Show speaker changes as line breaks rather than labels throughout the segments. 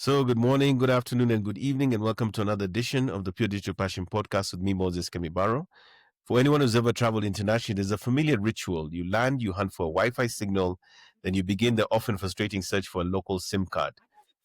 So, good morning, good afternoon, and good evening, and welcome to another edition of the Pure Digital Passion Podcast with me, Moses Kemibaro. For anyone who's ever traveled internationally, there's a familiar ritual. You land, you hunt for a Wi Fi signal, then you begin the often frustrating search for a local SIM card.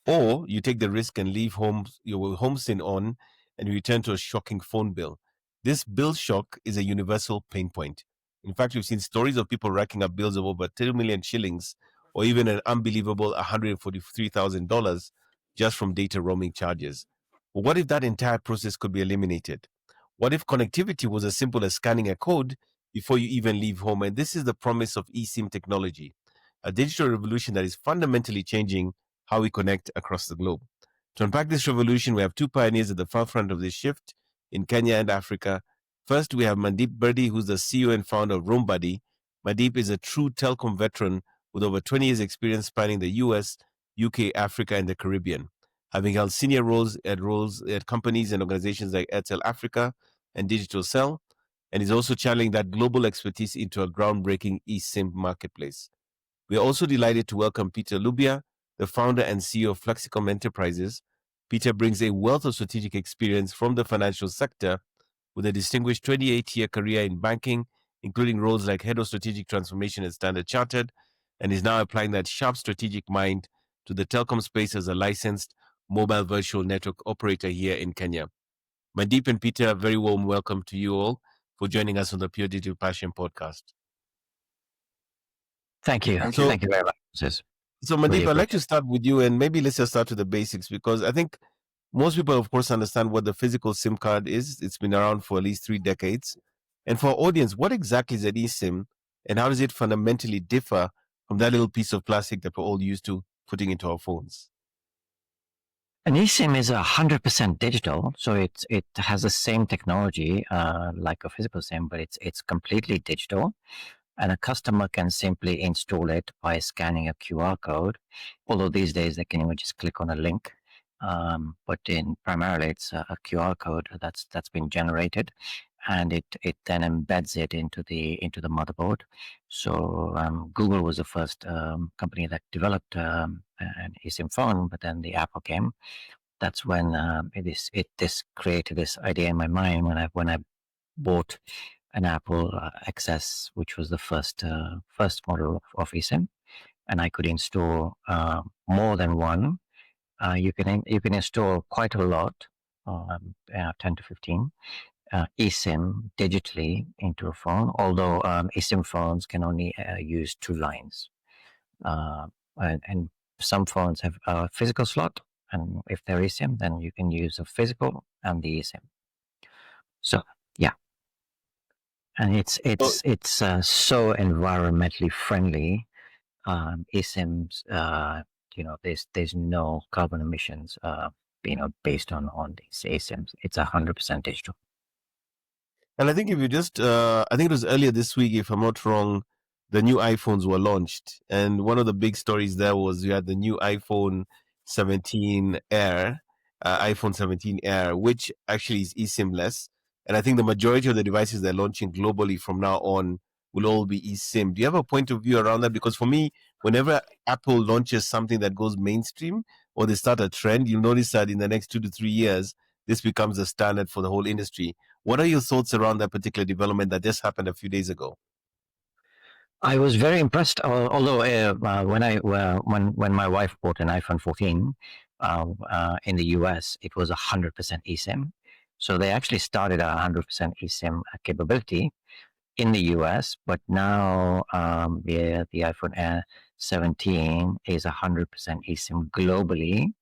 Or you take the risk and leave home your home SIM on and you return to a shocking phone bill. This bill shock is a universal pain point. In fact, we've seen stories of people racking up bills of over 2 million shillings or even an unbelievable $143,000 just from data roaming charges. But what if that entire process could be eliminated? What if connectivity was as simple as scanning a code before you even leave home? And this is the promise of eSIM technology, a digital revolution that is fundamentally changing how we connect across the globe. To unpack this revolution, we have two pioneers at the forefront of this shift in Kenya and Africa. First, we have Mandeep Birdi, who's the CEO and founder of RoamBuddy. Mandeep is a true telecom veteran with over 20 years' experience spanning the US, UK, Africa, and the Caribbean, having held senior roles at companies and organizations like Airtel Africa and Digital Cell, and is also channeling that global expertise into a groundbreaking eSIM marketplace. We are also delighted to welcome Peter Lubia, the founder and CEO of Flexicom Enterprises. Peter brings a wealth of strategic experience from the financial sector with a distinguished 28-year career in banking, including roles like Head of Strategic Transformation at Standard Chartered, and is now applying that sharp strategic mind to the telecom space as a licensed mobile virtual network operator here in Kenya. Mandeep and Peter, a very warm welcome to you all for joining us on the Pure Digital Passion podcast.
Thank you.
So-
Thank you very much. Sis.
So, Mandeep,
Really
I'd like to start with you, and maybe let's just start with the basics, because I think most people, of course, understand what the physical SIM card is. It's been around for at least 3 decades. And for our audience, what exactly is an eSIM, and how does it fundamentally differ from that little piece of plastic that we're all used to putting into our phones?
An eSIM is 100% digital, so it has the same technology like a physical SIM, but it's completely digital. And a customer can simply install it by scanning a QR code. Although these days they can even just click on a link, but primarily it's a QR code that's been generated, and it then embeds it into the motherboard. So Google was the first company that developed an eSIM phone, but then the Apple came. That's when this created this idea in my mind when I bought an Apple XS, which was the first model of eSIM, and I could install more than one. You can install quite a lot, 10 to 15 eSIM digitally into a phone. Although eSIM phones can only use 2 lines, and some phones have a physical slot, and if they're eSIM, then you can use a physical and the eSIM. So yeah. And it's so environmentally friendly. eSIMs, there's no carbon emissions, based on these eSIMs. It's 100% digital.
And I think if you just, I think it was earlier this week, if I'm not wrong, the new iPhones were launched. And one of the big stories there was you had the new iPhone 17 Air, iPhone 17 Air, which actually is eSIM-less. And I think the majority of the devices they're launching globally from now on will all be eSIM. Do you have a point of view around that? Because for me, whenever Apple launches something that goes mainstream or they start a trend, you'll notice that in the next 2 to 3 years, this becomes a standard for the whole industry. What are your thoughts around that particular development that just happened a few days ago?
I was very impressed. Although when my wife bought an iPhone 14 in the US, it was 100% eSIM. So they actually started at 100% eSIM capability in the US, but now the iPhone Air 17 is 100% eSIM globally.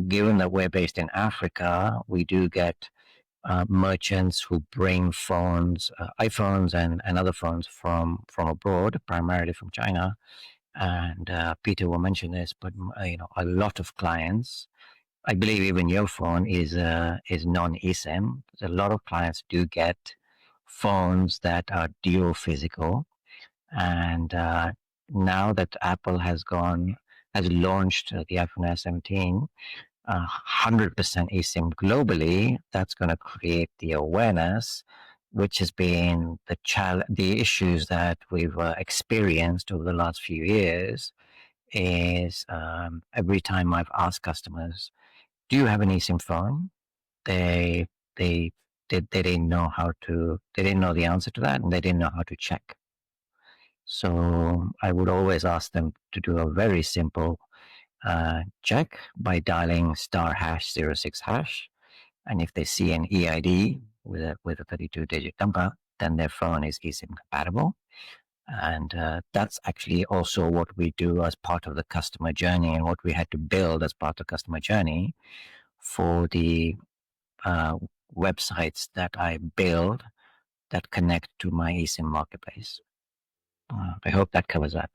Given that we're based in Africa, we do get merchants who bring phones, iPhones and other phones from abroad, primarily from China. And Peter will mention this, but a lot of clients, I believe even your phone is non-eSIM. A lot of clients do get phones that are dual physical, and now that Apple has launched the iPhone Air 17. 100% eSIM globally, that's going to create the awareness, which has been the issues that we've experienced over the last few years, is every time I've asked customers, "Do you have an eSIM phone?" They they they didn't know how to. They didn't know the answer to that, and they didn't know how to check. So I would always ask them to do a very simple check by dialing star hash 06 hash, and if they see an EID with a 32-digit number, then their phone is eSIM compatible. And that's actually also what we do as part of the customer journey, and what we had to build as part of the customer journey for the websites that I build that connect to my eSIM marketplace. I hope that covers that.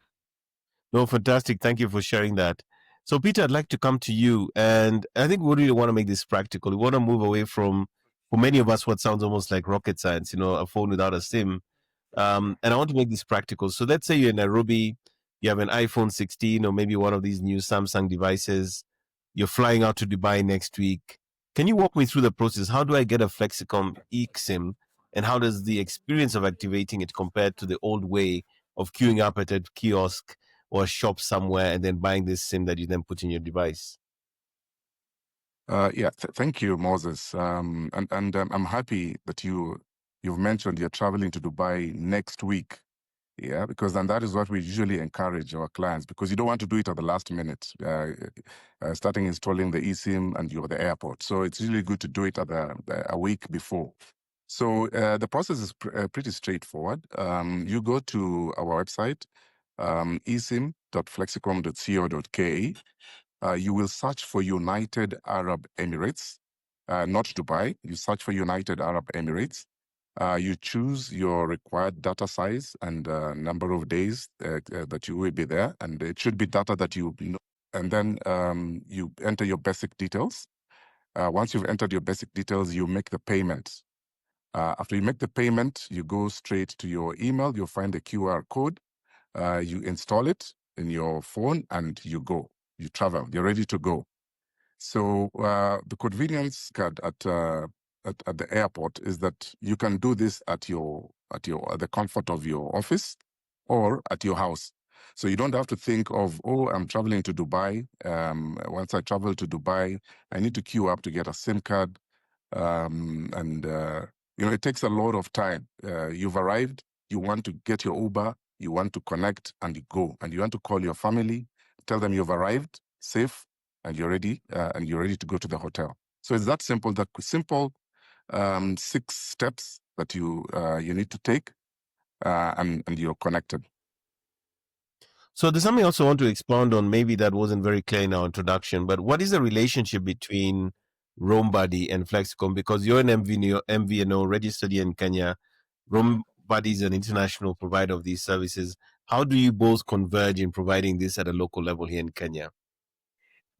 No, fantastic. Thank you for sharing that. So, Peter, I'd like to come to you. And I think we really want to make this practical. We want to move away from, for many of us, what sounds almost like rocket science, a phone without a SIM. And I want to make this practical. So let's say you're in Nairobi, you have an iPhone 16 or maybe one of these new Samsung devices. You're flying out to Dubai next week. Can you walk me through the process? How do I get a Flexicom eSIM? And how does the experience of activating it compare to the old way of queuing up at a kiosk or a shop somewhere and then buying this SIM that you then put in your device?
Thank you, Moses. I'm happy that you've mentioned you're traveling to Dubai next week. Yeah, because then that is what we usually encourage our clients, because you don't want to do it at the last minute, starting installing the eSIM and you're at the airport. So it's really good to do it at a week before. So the process is pretty straightforward. You go to our website, esim.flexicom.co.ke. You will search for United Arab Emirates, not Dubai. You search for United Arab Emirates. You choose your required data size and number of days that you will be there, and it should be data that you know. And then you enter your basic details. Once you've entered your basic details, you make the payment. After you make the payment, you go straight to your email. You'll find the QR code. You install it in your phone, and you go. You travel. You're ready to go. So the convenience card at the airport is that you can do this at the comfort of your office or at your house. So you don't have to think of, oh, I'm traveling to Dubai. Once I travel to Dubai, I need to queue up to get a SIM card, it takes a lot of time. You've arrived. You want to get your Uber. You want to connect, and you go, and you want to call your family, tell them you've arrived safe, and you're ready to go to the hotel. So it's that simple. That simple 6 steps that you need to take, and you're connected.
So there's something else I want to expound on. Maybe that wasn't very clear in our introduction, but what is the relationship between RoamBuddy and Flexicom? Because you're an MVNO registered here in Kenya. RoamBuddy is an international provider of these services. How do you both converge in providing this at a local level here in Kenya?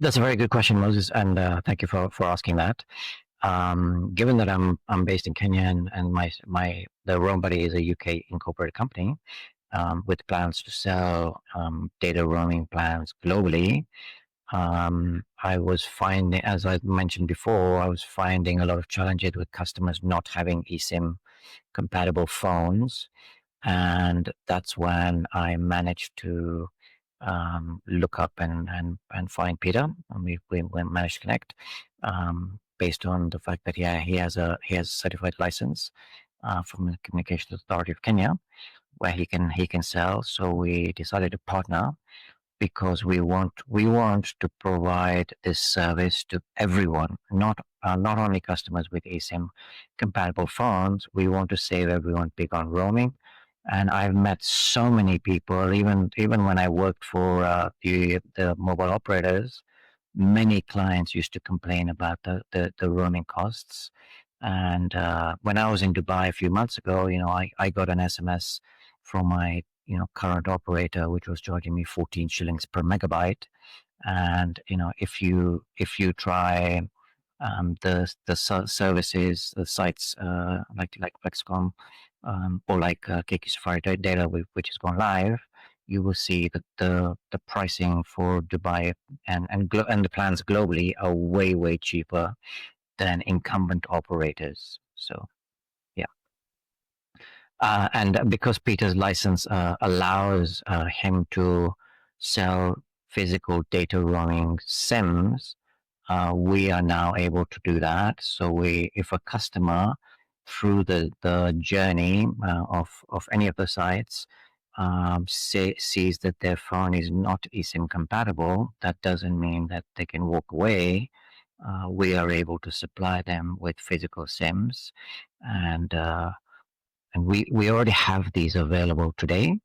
That's a very good question, Moses, and thank you for asking that. Given that I'm based in Kenya and the RoamBuddy is a UK incorporated company with plans to sell data roaming plans globally, I was finding, as I mentioned before, I was finding a lot of challenges with customers not having eSIM compatible phones, and that's when I managed to look up and find Peter, and we managed to connect based on the fact that he has a certified license from the Communications Authority of Kenya, where he can sell. So we decided to partner because we want to provide this service to everyone, not only customers with eSIM compatible phones. We want to save everyone big on roaming. And I've met so many people, even when I worked for the mobile operators, many clients used to complain about the roaming costs. And when I was in Dubai a few months ago, I got an SMS from my current operator, which was charging me 14 shillings per megabyte. And if you try the services, the sites like Flexicom or like KK Safari Data, which has gone live, you will see that the pricing for Dubai and the plans globally are way cheaper than incumbent operators. So yeah, and because Peter's license allows him to sell physical data roaming SIMs, we are now able to do that. So if a customer through the journey of any of the sites sees that their phone is not eSIM compatible, that doesn't mean that they can walk away. We are able to supply them with physical SIMs, and we already have these available today.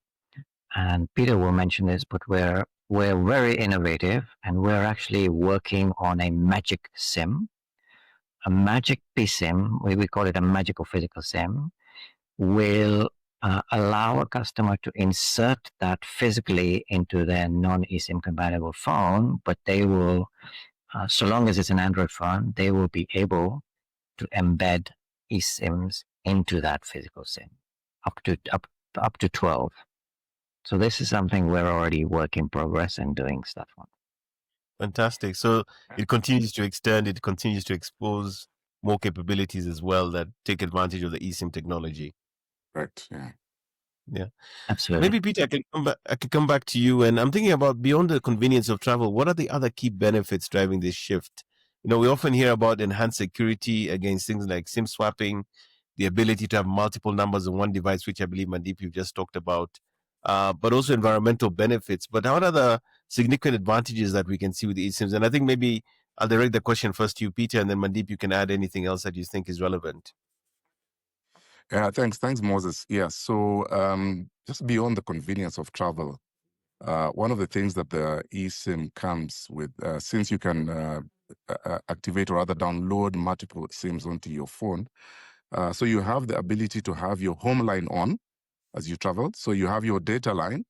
And Peter will mention this, but we're very innovative, and we're actually working on a magic SIM, a magic PSIM. We call it a magical physical SIM. Will allow a customer to insert that physically into their non-eSIM compatible phone, but they will, so long as it's an Android phone, they will be able to embed eSIMs into that physical SIM, up to 12. So this is something we're already work in progress and doing stuff on.
Fantastic. So it continues to extend, it continues to expose more capabilities as well that take advantage of the eSIM technology.
Right. Yeah.
Yeah.
Absolutely.
Maybe Peter, I could come back to you, and I'm thinking about beyond the convenience of travel, what are the other key benefits driving this shift? We often hear about enhanced security against things like SIM swapping, the ability to have multiple numbers on one device, which I believe, Mandeep, you've just talked about, but also environmental benefits. But what are the significant advantages that we can see with the eSIMs? And I think maybe I'll direct the question first to you, Peter, and then Mandeep, you can add anything else that you think is relevant.
Yeah, thanks, Moses. Yeah, so just beyond the convenience of travel, one of the things that the eSIM comes with, since you can activate or rather download multiple SIMs onto your phone, so you have the ability to have your home line on as you travel. So you have your data line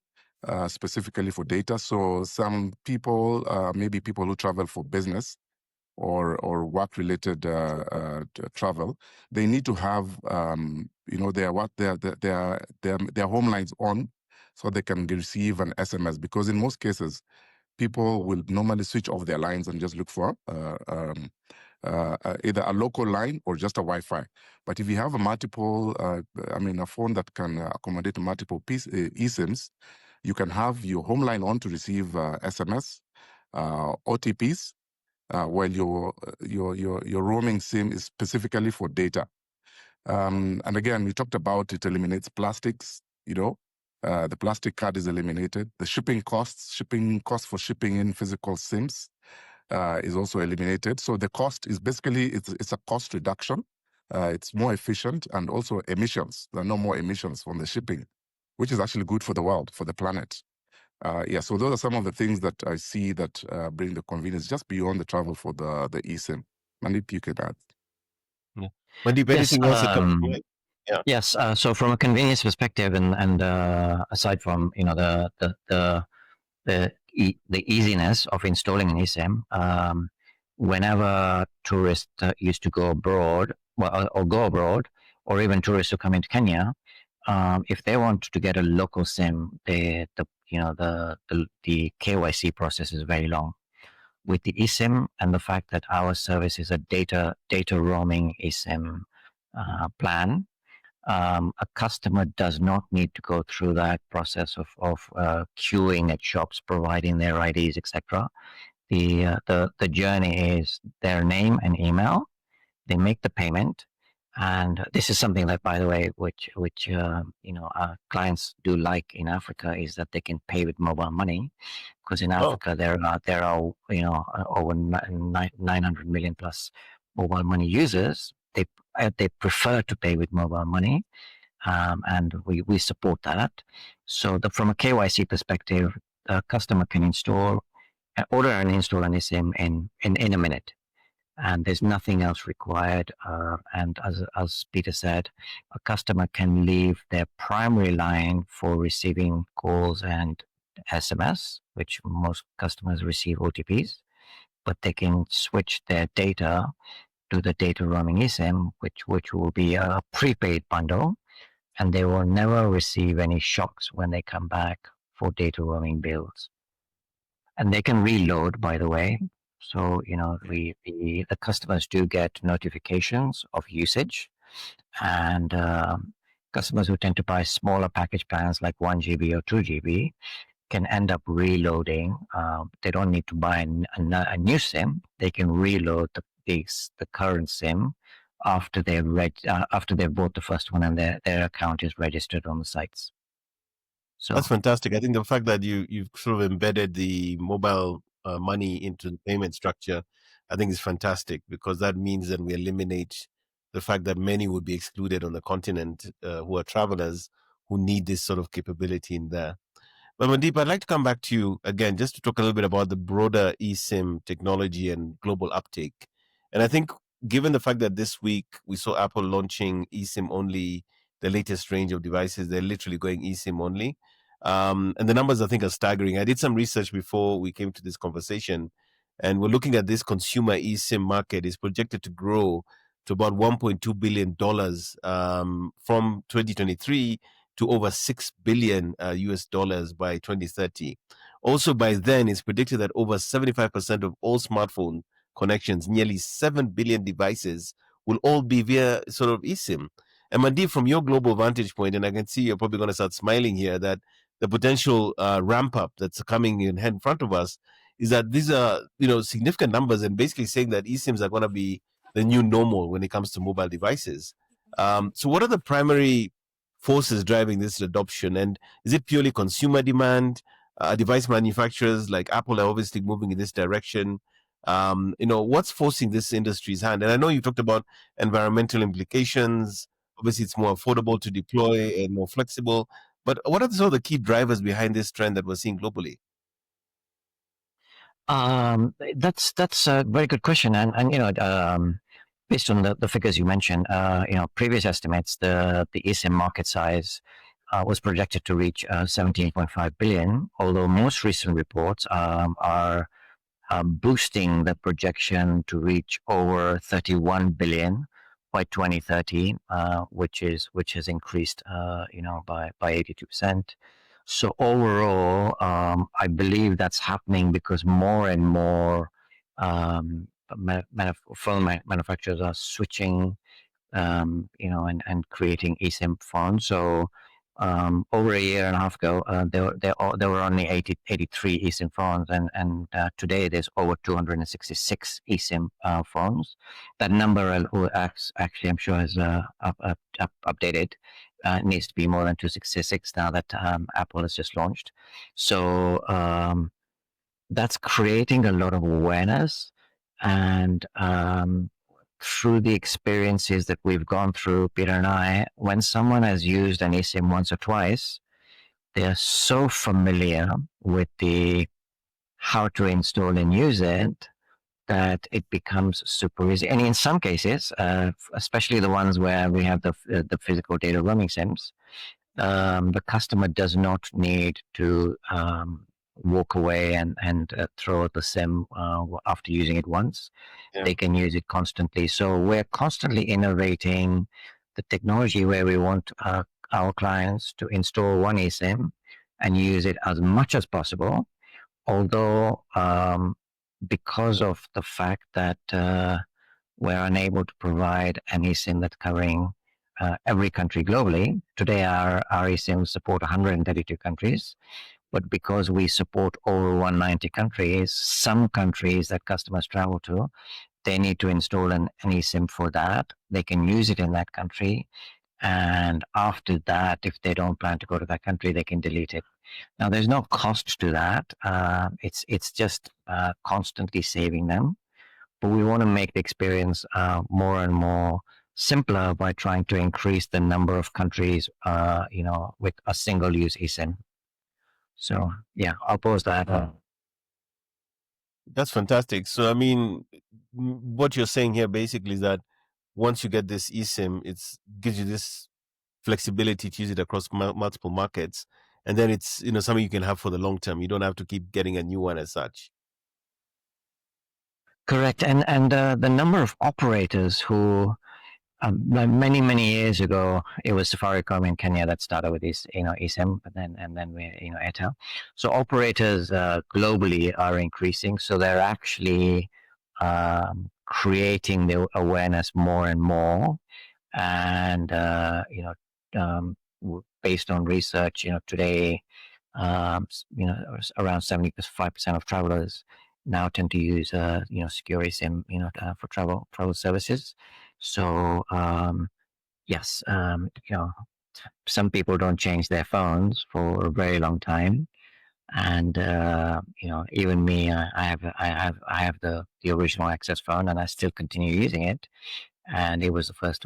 specifically for data. So some people, maybe people who travel for business or work-related travel, they need to have their home lines on so they can receive an SMS. Because in most cases, people will normally switch off their lines and just look for either a local line or just a Wi-Fi. But if you have a phone that can accommodate multiple eSIMs, you can have your home line on to receive SMS, OTPs, while your roaming SIM is specifically for data. And again, we talked about it eliminates plastics. The plastic card is eliminated. The shipping cost for shipping in physical SIMs is also eliminated. So the cost is basically it's a cost reduction. It's more efficient, and also emissions. There are no more emissions from the shipping, which is actually good for the world, for the planet. So those are some of the things that I see that bring the convenience just beyond the travel for the eSIM. Mandeep, you can add.
Yeah. Mandeep, anything else?
Yeah. Yes. So from a convenience perspective, and aside from the easiness of installing an eSIM, whenever tourists used to go abroad, or even tourists who come into Kenya, if they want to get a local SIM, the KYC process is very long. With the eSIM and the fact that our service is a data roaming eSIM plan, a customer does not need to go through that process of queuing at shops, providing their IDs, etc. The journey is their name and email. They make the payment, and this is something that, by the way, which our clients do like in Africa, is that they can pay with mobile money, because in Africa there are over 900 million plus mobile money users. They prefer to pay with mobile money, and we support that. So from a KYC perspective, the customer can order and install an eSIM in a minute, and there's nothing else required. And as Peter said, a customer can leave their primary line for receiving calls and SMS, which most customers receive OTPs, but they can switch their data to the data roaming eSIM, which will be a prepaid bundle, and they will never receive any shocks when they come back for data roaming bills. And they can reload, by the way. So, the customers do get notifications of usage, and customers who tend to buy smaller package plans like 1 GB or 2 GB, can end up reloading. They don't need to buy a new SIM. They can reload the current SIM after after they've bought the first one and their account is registered on the sites. So
That's fantastic. I think the fact that you've sort of embedded the mobile money into the payment structure, I think is fantastic, because that means that we eliminate the fact that many would be excluded on the continent who are travelers who need this sort of capability in there. But Mandeep, I'd like to come back to you again just to talk a little bit about the broader eSIM technology and global uptake. And I think, given the fact that this week we saw Apple launching eSIM-only, the latest range of devices, they're literally going eSIM-only. And the numbers, I think, are staggering. I did some research before we came to this conversation, and we're looking at this consumer eSIM market is projected to grow to about $1.2 billion from 2023 to over $6 billion US dollars by 2030. Also, by then, it's predicted that over 75% of all smartphone connections, nearly 7 billion devices, will all be via sort of eSIM. And Mandeep, from your global vantage point, and I can see you're probably going to start smiling here, that the potential ramp up that's coming in front of us is that these are, significant numbers, and basically saying that eSIMs are going to be the new normal when it comes to mobile devices. So what are the primary forces driving this adoption? And is it purely consumer demand? Device manufacturers like Apple are obviously moving in this direction. What's forcing this industry's hand? And I know you talked about environmental implications. Obviously, it's more affordable to deploy and more flexible. But what are some of the key drivers behind this trend that we're seeing globally?
That's a very good question, and based on the figures you mentioned, previous estimates, the eSIM market size was projected to reach 17.5 billion, although most recent reports are boosting the projection to reach over 31 billion by 2030, which has increased, by 82%. So overall, I believe that's happening because more and more phone manufacturers are switching, and creating eSIM phones. So over a year and a half ago, there were only 83 eSIM phones, and today there's over 266 eSIM phones. That number actually, I'm sure, has updated. It needs to be more than 266 now that Apple has just launched. So that's creating a lot of awareness, and through the experiences that we've gone through, Peter and I, when someone has used an eSIM once or twice, they're so familiar with the how to install and use it that it becomes super easy. And in some cases, especially the ones where we have the physical data roaming SIMs, the customer does not need to walk away and throw the SIM after using it once. Yeah. They can use it constantly. So we're constantly innovating the technology where we want our clients to install one eSIM and use it as much as possible. Although, because of the fact that we're unable to provide an eSIM that's covering every country globally, today our eSIMs support 132 countries. But because we support over 190 countries, some countries that customers travel to, they need to install an eSIM for that. They can use it in that country. And after that, if they don't plan to go to that country, they can delete it. Now, there's no cost to that. It's just constantly saving them. But we want to make the experience more and more simpler by trying to increase the number of countries, with a single-use eSIM. So, yeah, I'll pause that.
That's fantastic. So, I mean, what you're saying here basically is that once you get this eSIM, it gives you this flexibility to use it across multiple markets. And then it's, something you can have for the long term. You don't have to keep getting a new one as such.
Correct. And the number of operators who, many years ago, it was Safaricom in Kenya that started with this, eSIM, and then we, Airtel. So operators globally are increasing. So they're actually creating the awareness more and more. And based on research, today Around 75% of travelers now tend to use secure eSIM for travel services. So yes, some people don't change their phones for a very long time, and even me, I have the original Access phone, and I still continue using it. And it was the first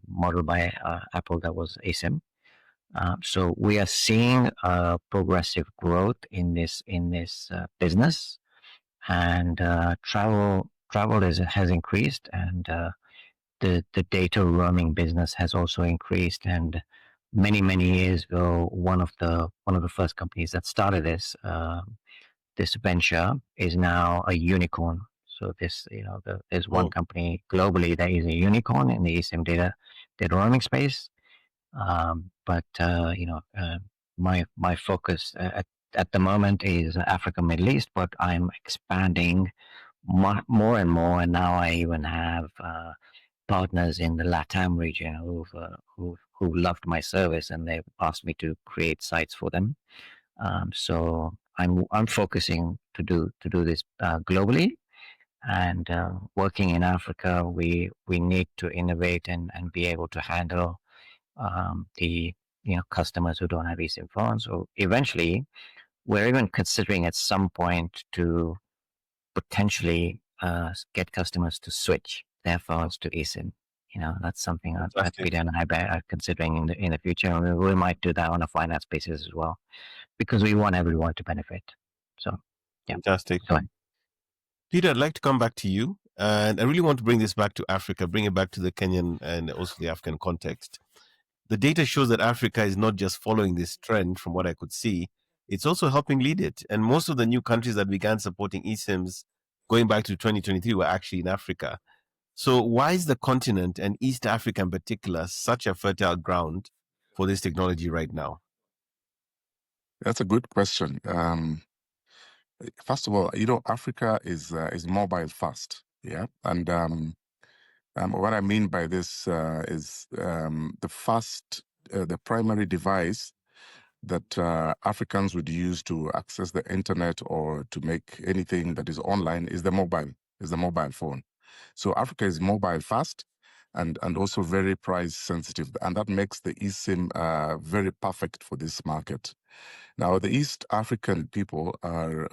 model by Apple that was eSIM. So we are seeing progressive growth in this business, and travel has increased, and the data roaming business has also increased. And many years ago, one of the first companies that started this venture is now a unicorn. So there's one
Oh,
company globally that is a unicorn in the eSIM data roaming space. But my focus at the moment is Africa, Middle East, but I'm expanding more and more, and now I even have partners in the LATAM region who loved my service, and they've asked me to create sites for them. So I'm focusing to do this globally, and working in Africa, we need to innovate and be able to handle the customers who don't have eSIM phones. So eventually, we're even considering at some point to potentially get customers to switch their phones to eSIM. That's something that
fantastic.
Peter and I are considering in the future. And we might do that on a finance basis as well, because we want everyone to benefit. So, yeah.
Fantastic.
So,
Peter, I'd like to come back to you. And I really want to bring this back to Africa, bring it back to the Kenyan and also the African context. The data shows that Africa is not just following this trend, from what I could see, it's also helping lead it. And most of the new countries that began supporting eSIMs going back to 2023 were actually in Africa. So, why is the continent and East Africa in particular such a fertile ground for this technology right now?
That's a good question. First of all, Africa is mobile first, yeah, and what I mean by this is the primary device that Africans would use to access the internet or to make anything that is online is the mobile phone. So Africa is mobile fast and also very price sensitive, and that makes the eSIM very perfect for this market. Now, the East African people are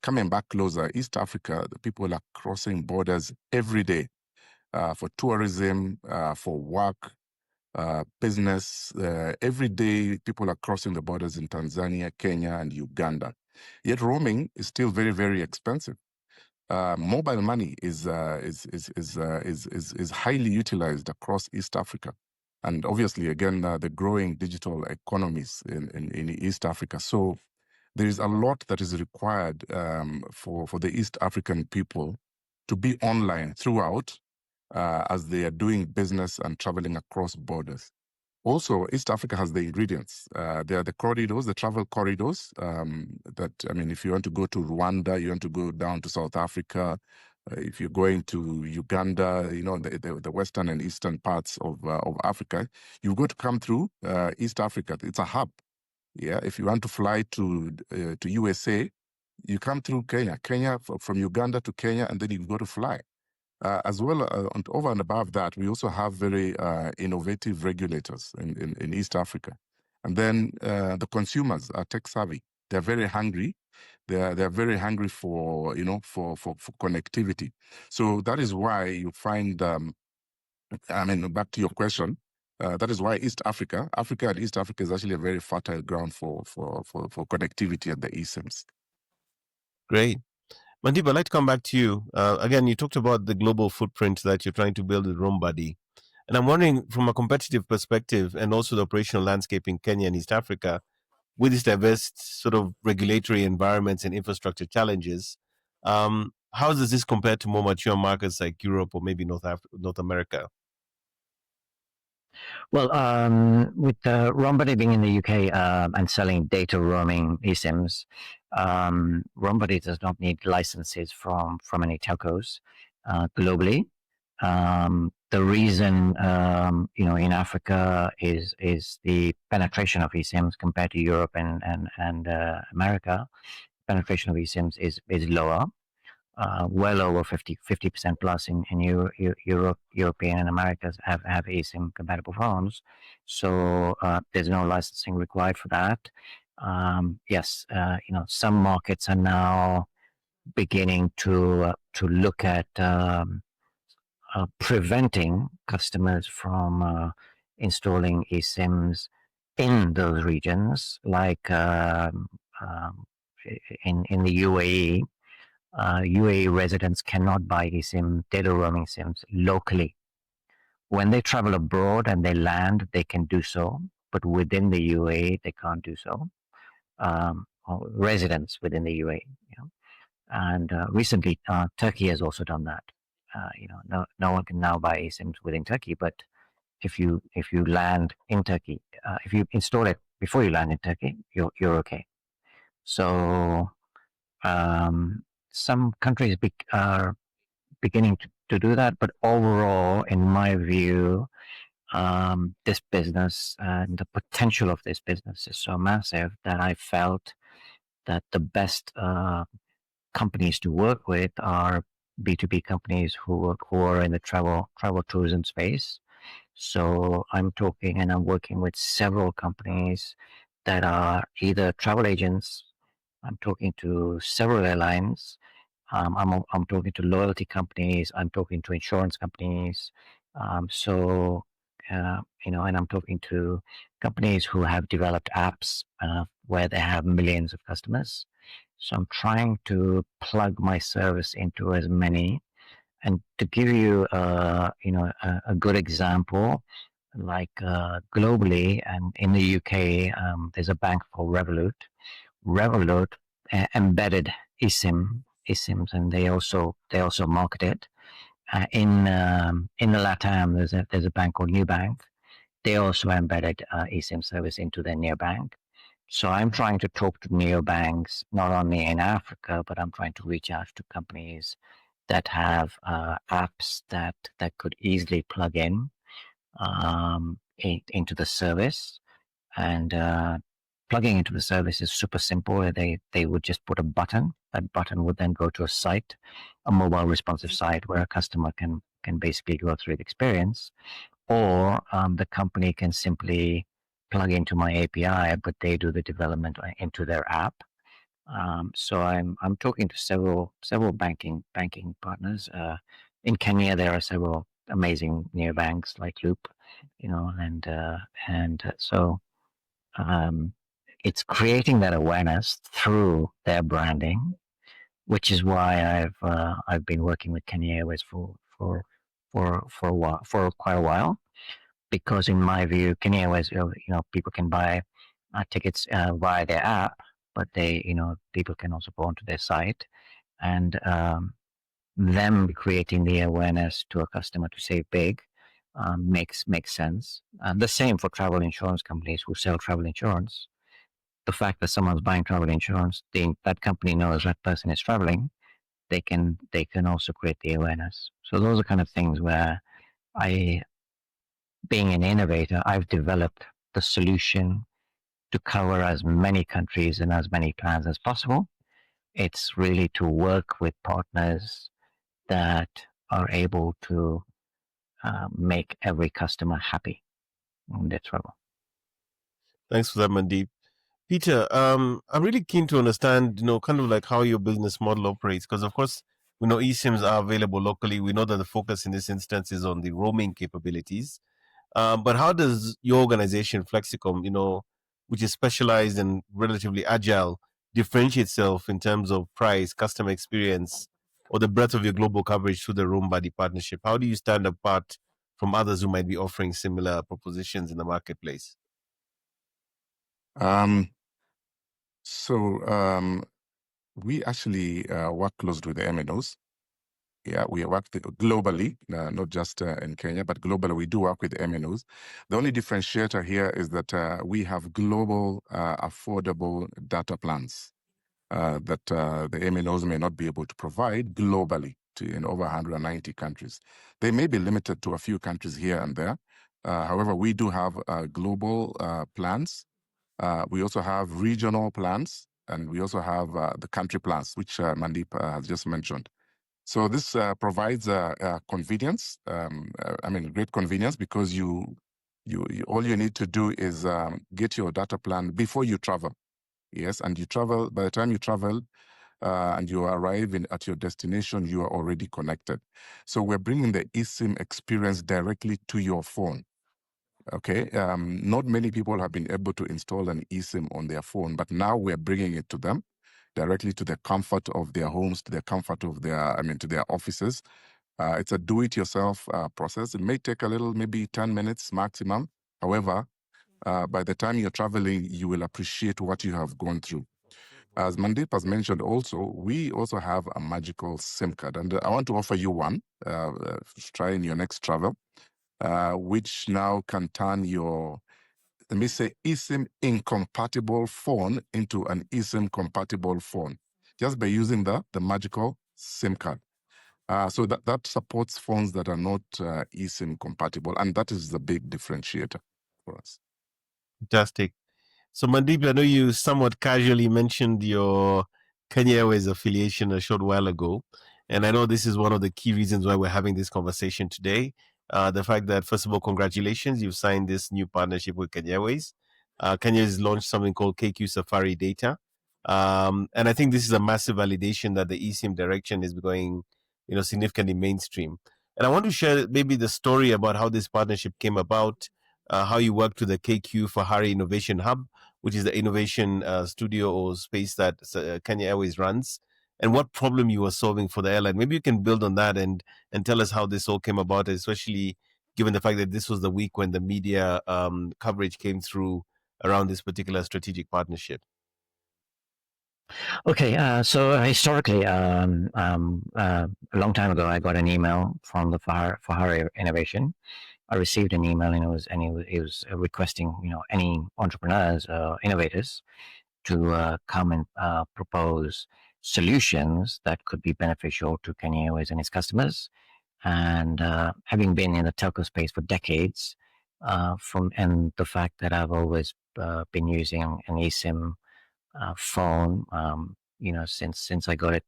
coming back closer. East Africa, the people are crossing borders every day for tourism, for work, business. Every day, people are crossing the borders in Tanzania, Kenya, and Uganda. Yet roaming is still very, very expensive. Mobile money is highly utilized across East Africa, and obviously, again, the growing digital economies in East Africa. So there is a lot that is required for the East African people to be online throughout as they are doing business and traveling across borders. Also, East Africa has the ingredients. There are the corridors, the travel corridors. If you want to go to Rwanda, you want to go down to South Africa. If you're going to Uganda, the western and eastern parts of Africa, you've got to come through East Africa. It's a hub. Yeah, if you want to fly to USA, you come through Kenya. From Uganda to Kenya, and then you've got to fly. As well, over and above that, we also have very innovative regulators in East Africa. And then the consumers are tech savvy. They're very hungry. They're very hungry for connectivity. So that is why you find, back to your question, that is why Africa and East Africa is actually a very fertile ground for connectivity and the eSIMs.
Great. Mandeep, I'd like to come back to you. Again, you talked about the global footprint that you're trying to build with RoamBuddy. And I'm wondering, from a competitive perspective and also the operational landscape in Kenya and East Africa, with these diverse sort of regulatory environments and infrastructure challenges, how does this compare to more mature markets like Europe or maybe North America?
well, with RoamBuddy being in the UK and selling data roaming eSIMs, RoamBuddy does not need licenses from any telcos globally. The reason, in Africa is the penetration of eSIMs compared to Europe and America. Penetration of eSIMs is lower, well over 50% plus in Europe, European and Americas have eSIM compatible phones. So there's no licensing required for that. Yes, some markets are now beginning to look at preventing customers from installing eSIMs in those regions, like in the UAE. UAE residents cannot buy eSIM data roaming SIMs locally. When they travel abroad and they land, they can do so, but within the UAE, they can't do so. Or residents within the UAE. And recently, Turkey has also done that. No one can now buy eSIMs within Turkey, but if you land in Turkey, if you install it before you land in Turkey, you're okay. So some countries are beginning to do that, but overall, in my view, this business and the potential of this business is so massive that I felt that the best companies to work with are B2B companies who are in the travel tourism space. So I'm working with several companies that are either travel agents. I'm talking to several airlines. I'm talking to loyalty companies. I'm talking to insurance companies. And I'm talking to companies who have developed apps where they have millions of customers. So I'm trying to plug my service into as many. And to give you, a good example, like globally and in the UK, there's a bank called Revolut. Revolut embedded eSIMs, and they also market it. In the LATAM, there's a bank called Nubank. They also embedded eSIM service into their neobank. So I'm trying to talk to neobanks not only in Africa, but I'm trying to reach out to companies that have apps that could easily plug in into the service. And plugging into the service is super simple. They would just put a button. That button would then go to a site, a mobile responsive site where a customer can basically go through the experience, or the company can simply plug into my API, but they do the development into their app. So I'm talking to several banking partners. In Kenya, there are several amazing neobanks like Loop, and so it's creating that awareness through their branding, which is why I've been working with Kenya Airways for a while, for quite a while, because in my view, Kenya Airways, people can buy tickets via their app, but people can also go onto their site, and them creating the awareness to a customer to save big makes sense. And the same for travel insurance companies who sell travel insurance. The fact that someone's buying travel insurance, that company knows that person is traveling, they can also create the awareness. So those are kind of things where being an innovator, I've developed the solution to cover as many countries and as many plans as possible. It's really to work with partners that are able to make every customer happy in their travel.
Thanks for that, Mandeep. Peter, I'm really keen to understand, kind of like how your business model operates, because of course, we know eSIMs are available locally. We know that the focus in this instance is on the roaming capabilities. But how does your organization, Flexicom, which is specialized and relatively agile, differentiate itself in terms of price, customer experience, or the breadth of your global coverage through the RoamBuddy partnership? How do you stand apart from others who might be offering similar propositions in the marketplace?
We actually work closely with the MNOs. Yeah, we work globally, not just in Kenya, but globally we do work with the MNOs. The only differentiator here is that we have global affordable data plans that the MNOs may not be able to provide globally in over 190 countries. They may be limited to a few countries here and there. However, we do have global plans. We also have regional plans, and we also have the country plans, which Mandeep has just mentioned. So this provides convenience. Great convenience, because you all you need to do is get your data plan before you travel. Yes, and you travel. By the time you travel and you arrive at your destination, you are already connected. So we're bringing the eSIM experience directly to your phone. Okay, not many people have been able to install an eSIM on their phone, but now we're bringing it to them directly to the comfort of their homes, to the comfort of to their offices. It's a do-it-yourself process. It may take a little, maybe 10 minutes maximum. However, by the time you're traveling, you will appreciate what you have gone through. As Mandeep has mentioned also, we also have a magical SIM card, and I want to offer you one to try in your next travel, which now can turn your, let me say, eSIM incompatible phone into an eSIM compatible phone, just by using the magical SIM card. So that supports phones that are not eSIM compatible, and that is the big differentiator for us.
Fantastic. So, Mandeep, I know you somewhat casually mentioned your Kenya Airways affiliation a short while ago. And I know this is one of the key reasons why we're having this conversation today. The fact that, first of all, congratulations, you've signed this new partnership with Kenya Airways. Kenya has launched something called KQ Safari Data. And I think this is a massive validation that the eSIM direction is going, significantly mainstream. And I want to share maybe the story about how this partnership came about, how you worked with the KQ Fahari Innovation Hub, which is the innovation studio or space that Kenya Airways runs, and what problem you were solving for the airline. Maybe you can build on that and tell us how this all came about, especially given the fact that this was the week when the media coverage came through around this particular strategic partnership.
Okay, so historically, a long time ago, I got an email from the Fahari Innovation. I received an email, and it was requesting, any entrepreneurs, innovators, to come and propose solutions that could be beneficial to Kenya Airways and its customers. And having been in the telco space for decades, and the fact that I've always been using an eSIM phone, since I got it,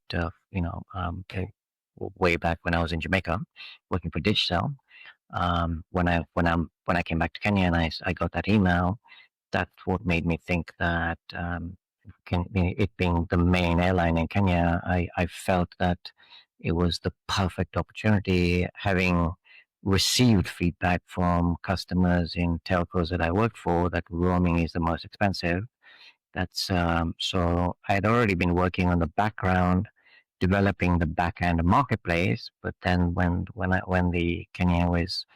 way back when I was in Jamaica, working for Digicel. When I came back to Kenya and I got that email, that's what made me think that, it being the main airline in Kenya, I felt that it was the perfect opportunity, having received feedback from customers in telcos that I worked for that roaming is the most expensive. That's so I'd already been working on the background, developing the back end marketplace. But then when the Kenya Airways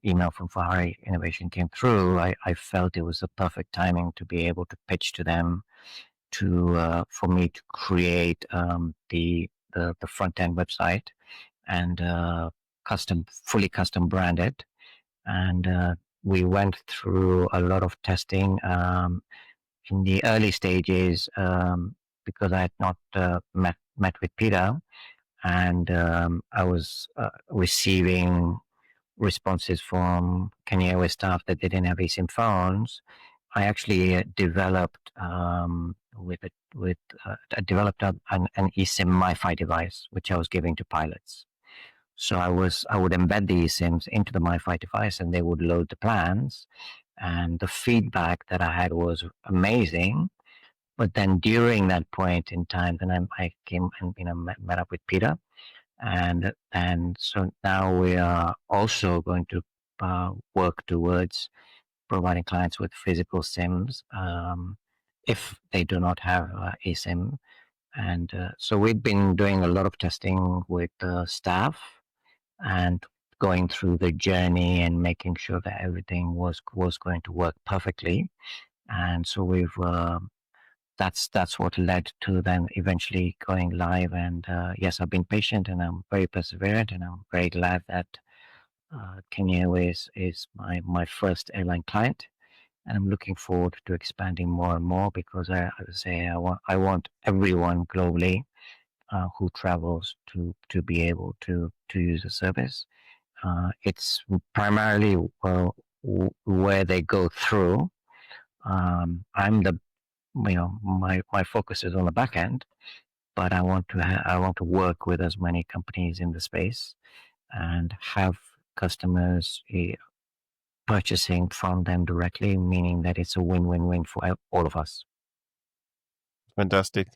email from Fahari Innovation came through, I felt it was the perfect timing to be able to pitch to them for me to create the front end website and fully custom branded. And we went through a lot of testing in the early stages, because I had not met with Peter, and I was receiving responses from Kenya Airways staff that they didn't have eSIM phones. I actually developed an eSIM MiFi device, which I was giving to pilots. So I would embed the eSIMs into the MiFi device, and they would load the plans. And the feedback that I had was amazing. But then during that point in time, then I came and met up with Peter, and so now we are also going to work towards providing clients with physical SIMs if they do not have eSIM. And so we've been doing a lot of testing with staff and going through the journey and making sure that everything was going to work perfectly. And so we've that's what led to then eventually going live. And yes, I've been patient and I'm very perseverant, and I'm very glad that Kenya Airways is my first airline client, and I'm looking forward to expanding more and more, because I want everyone globally who travels to be able to use the service. It's primarily where they go through. I'm the my focus is on the back end, but I want to work with as many companies in the space and have customers purchasing from them directly, meaning that it's a win-win-win for all of us.
Fantastic.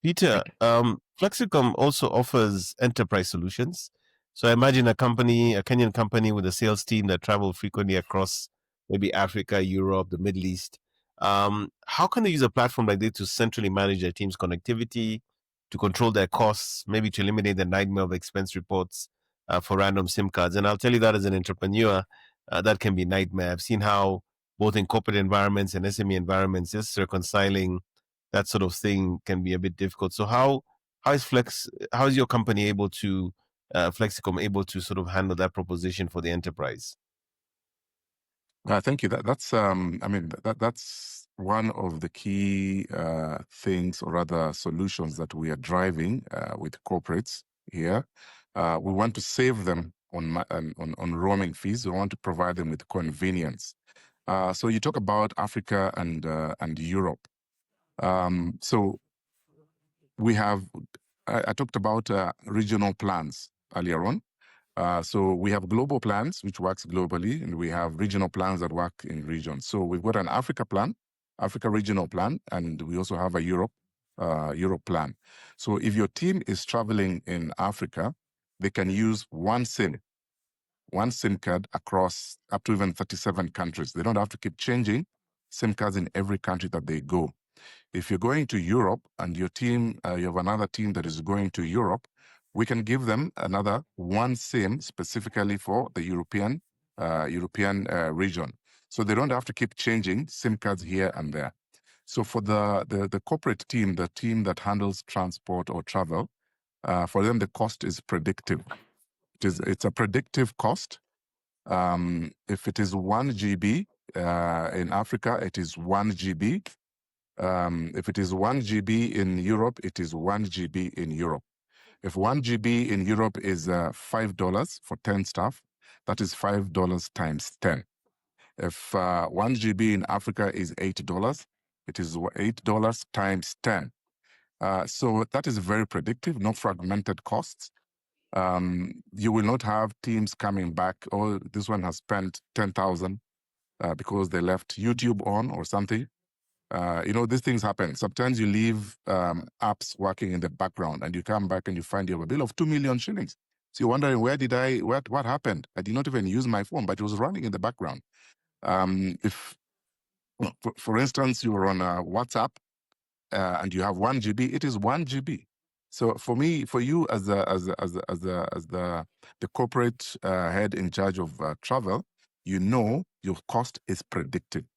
Peter, Flexicom also offers enterprise solutions. So I imagine a Kenyan company with a sales team that travel frequently across maybe Africa, Europe, the Middle East. How can they use a platform like this to centrally manage their team's connectivity, to control their costs, maybe to eliminate the nightmare of expense reports for random SIM cards? And I'll tell you that as an entrepreneur, that can be a nightmare. I've seen how both in corporate environments and SME environments, just reconciling that sort of thing can be a bit difficult. So how is your company able to Flexicom able to sort of handle that proposition for the enterprise?
Thank you. That's one of the key things, or rather solutions, that we are driving with corporates here. We want to save them on roaming fees. We want to provide them with convenience. So you talk about Africa and Europe. So we have. I talked about regional plans earlier on. So we have global plans, which works globally, and we have regional plans that work in regions. So we've got an Africa plan, Africa regional plan, and we also have a Europe plan. So if your team is traveling in Africa, they can use one SIM card across up to even 37 countries. They don't have to keep changing SIM cards in every country that they go. If you're going to Europe and your team, you have another team that is going to Europe, we can give them another one SIM specifically for the European region. So they don't have to keep changing SIM cards here and there. So for the corporate team, the team that handles transport or travel, for them the cost is predictive. It's a predictive cost. If it is 1 GB in Africa, it is 1 GB. If it is 1 GB in Europe, it is 1 GB in Europe. If 1 GB in Europe is $5 for 10 staff, that is $5 times 10. If 1 GB in Africa is $8, it is $8 times 10. So that is very predictive, no fragmented costs. You will not have teams coming back, oh, this one has spent 10,000 because they left YouTube on or something. These things happen. Sometimes you leave apps working in the background and you come back and you find you have a bill of 2 million shillings. So you're wondering, what happened? I did not even use my phone, but it was running in the background. If, for instance, you're on WhatsApp and you have 1 GB, it is 1 GB. So for you as the corporate head in charge of travel, your cost is predicted.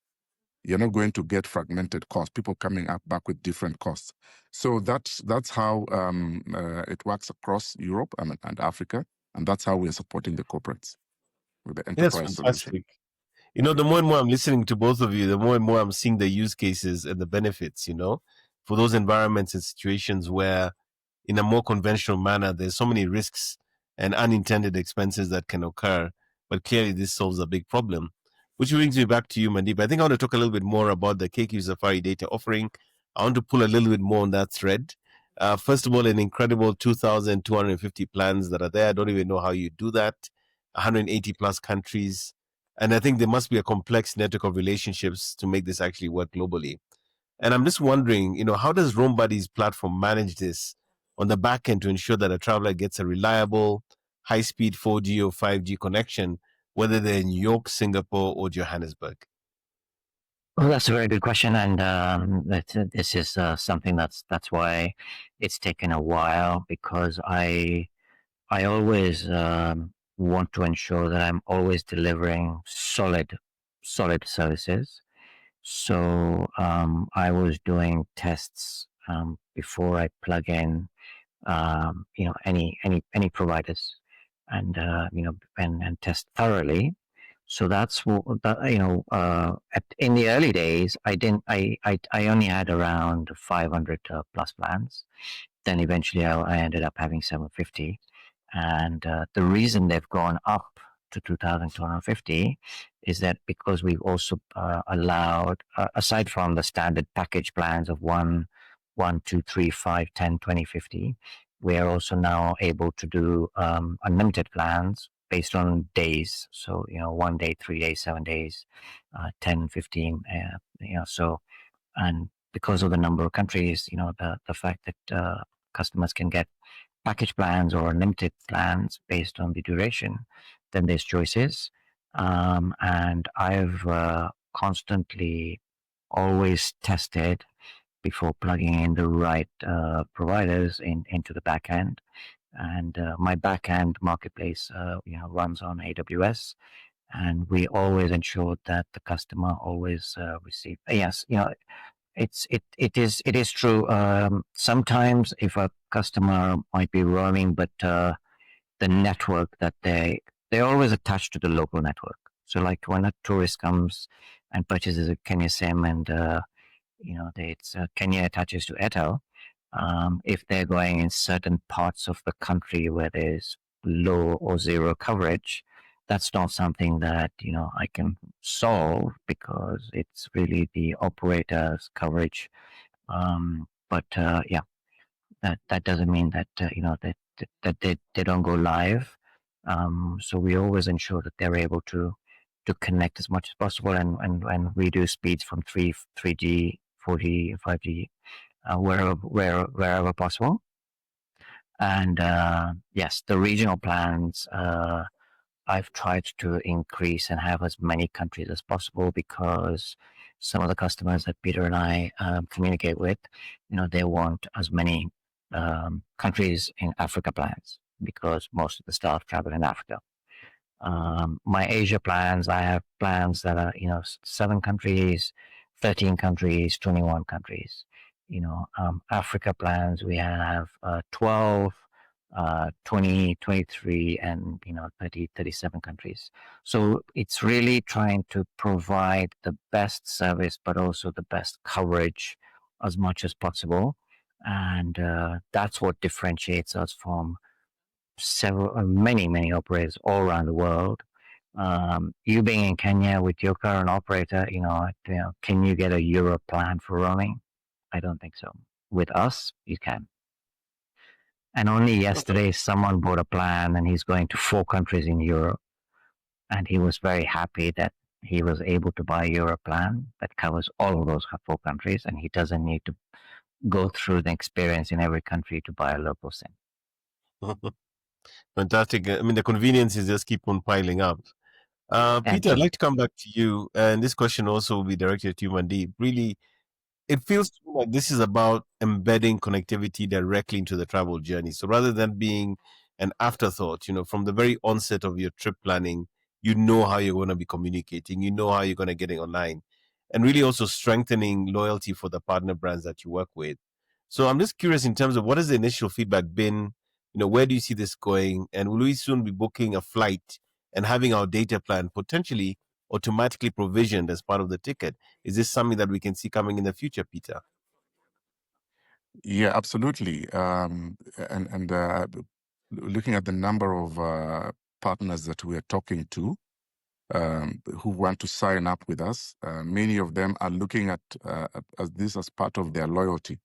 You're not going to get fragmented costs, people coming back with different costs. So that's how it works across Europe and Africa, and that's how we're supporting the corporates with the
That's
enterprise solution.
fantastic. The more and more I'm listening to both of you, the more and more I'm seeing the use cases and the benefits, for those environments and situations where in a more conventional manner, there's so many risks and unintended expenses that can occur. But clearly, this solves a big problem. Which brings me back to you, Mandeep. I think I want to talk a little bit more about the KQ Safari data offering. I want to pull a little bit more on that thread. First of all, an incredible 2,250 plans that are there. I don't even know how you do that. 180 plus countries. And I think there must be a complex network of relationships to make this actually work globally. And I'm just wondering, how does RoamBuddy's platform manage this on the back end to ensure that a traveler gets a reliable, high-speed 4G or 5G connection, whether they're in New York, Singapore, or Johannesburg?
Well, that's a very good question, and this is something that's why it's taken a while, because I always want to ensure that I'm always delivering solid services. So I was doing tests before I plug in, any providers, and and test thoroughly. So that's what in the early days, I only had around 500 plus plans, then eventually I ended up having 750. And the reason they've gone up to 2,250 is that because we've also allowed, aside from the standard package plans of 1, 2, 3, 5, 10, 20, 50, we are also now able to do unlimited plans based on days. So, 1 day, 3 days, 7 days, 10, 15, so, and because of the number of countries, the fact that customers can get package plans or unlimited plans based on the duration, then there's choices. And I've constantly always tested before plugging in the right providers into the back end. And my back end marketplace, runs on AWS, and we always ensure that the customer always receive. Yes, it is true. Sometimes if a customer might be roaming, but the network that they're always attached to the local network. So like when a tourist comes and purchases a Kenya SIM, and it's Kenya attaches to Airtel. If they're going in certain parts of the country where there's low or zero coverage, that's not something that I can solve, because it's really the operator's coverage. But yeah, that doesn't mean that that they don't go live. So we always ensure that they're able to connect as much as possible, and reduce speeds from 3G, 4G, 5G, wherever possible. And yes, the regional plans, I've tried to increase and have as many countries as possible, because some of the customers that Peter and I communicate with, they want as many countries in Africa plans, because most of the staff travel in Africa. My Asia plans, I have plans that are 7 countries, 13 countries, 21 countries. Africa plans, we have 12, 20, 23, and 30, 37 countries. So it's really trying to provide the best service, but also the best coverage as much as possible. And that's what differentiates us from many operators all around the world. You being in Kenya with your current operator, can you get a Euro plan for roaming? I don't think so. With us, you can. And only yesterday, someone bought a plan, and he's going to 4 countries in Europe, and he was very happy that he was able to buy a Euro plan that covers all of those 4 countries, and he doesn't need to go through the experience in every country to buy a local SIM.
Fantastic. I mean, the conveniences just keep on piling up. Peter, I'd like to come back to you, and this question also will be directed to you, Mandeep. Really, it feels like this is about embedding connectivity directly into the travel journey. So rather than being an afterthought, from the very onset of your trip planning, how you're going to be communicating, how you're going to get it online, and really also strengthening loyalty for the partner brands that you work with. So I'm just curious in terms of what has the initial feedback been? Where do you see this going? And will we soon be booking a flight and having our data plan potentially automatically provisioned as part of the ticket? Is this something that we can see coming in the future, Peter?
Yeah, absolutely. Looking at the number of partners that we are talking to, who want to sign up with us, many of them are looking at this as part of their loyalty.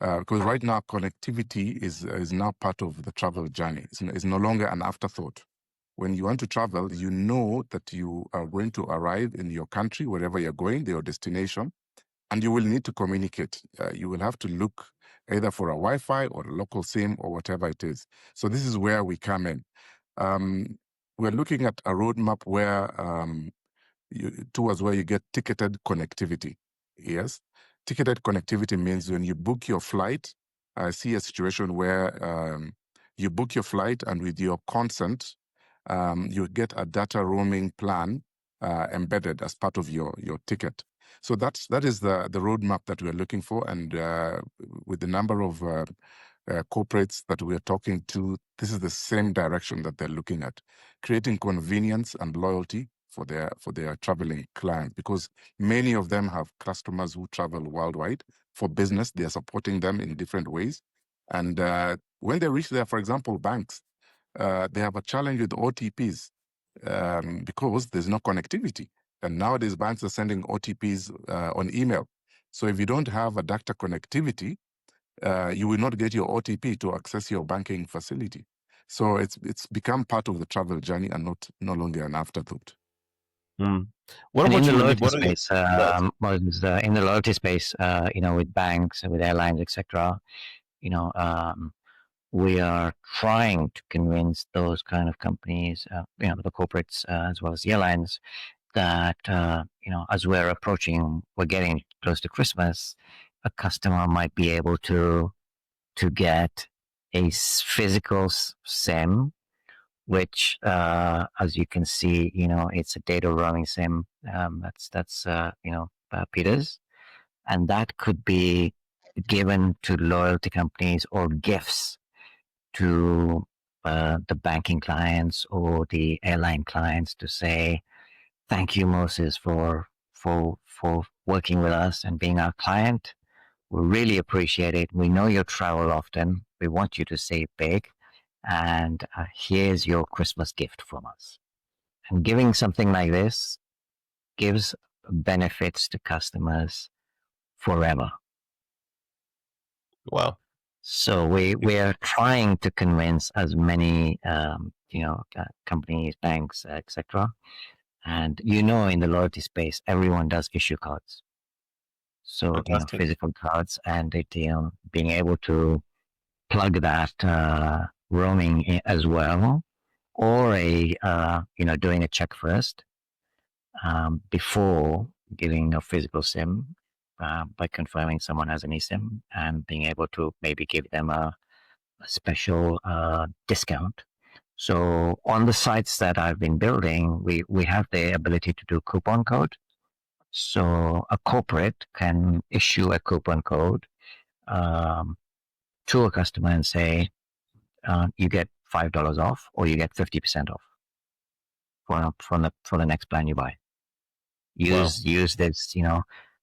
Because right now, connectivity is now part of the travel journey. It's no longer an afterthought. When you want to travel, you know that you are going to arrive in your country, wherever you're going, your destination, and you will need to communicate. You will have to look either for a Wi-Fi or a local SIM or whatever it is. So this is where we come in. We're looking at a roadmap where towards where you get ticketed connectivity. Yes, ticketed connectivity means when you book your flight, I see a situation where you book your flight, and with your consent, you get a data roaming plan embedded as part of your ticket. So that is the roadmap that we're looking for, and with the number of corporates that we are talking to, this is the same direction that they're looking at, creating convenience and loyalty for their traveling clients, because many of them have customers who travel worldwide for business. They are supporting them in different ways, And when they reach there, for example, banks, they have a challenge with OTPs because there's no connectivity. And nowadays, banks are sending OTPs on email. So if you don't have a data connectivity, you will not get your OTP to access your banking facility. So it's become part of the travel journey and no longer an afterthought.
What
And
about
in the
you, Mandeep?
loyalty space, in the loyalty space, with banks, with airlines, etc., we are trying to convince those kind of companies, the corporates as well as the airlines, that as we're getting close to Christmas, a customer might be able to get a physical SIM, which, as you can see, it's a data roaming SIM. That's Peter's, and that could be given to loyalty companies or gifts to the banking clients or the airline clients to say, thank you, Moses, for working with us and being our client. We really appreciate it. We know you travel often. We want you to save big. And here's your Christmas gift from us. And giving something like this gives benefits to customers forever.
Wow.
So we are trying to convince as many companies, banks, etc. And in the loyalty space, everyone does issue cards. So
Fantastic.
physical cards, and being able to plug that roaming as well, or doing a check first before giving a physical SIM. By confirming someone has an eSIM and being able to maybe give them a special discount. So on the sites that I've been building, we have the ability to do coupon code. So a corporate can issue a coupon code to a customer and say, you get $5 off, or you get 50% off for the next plan you buy. Use this,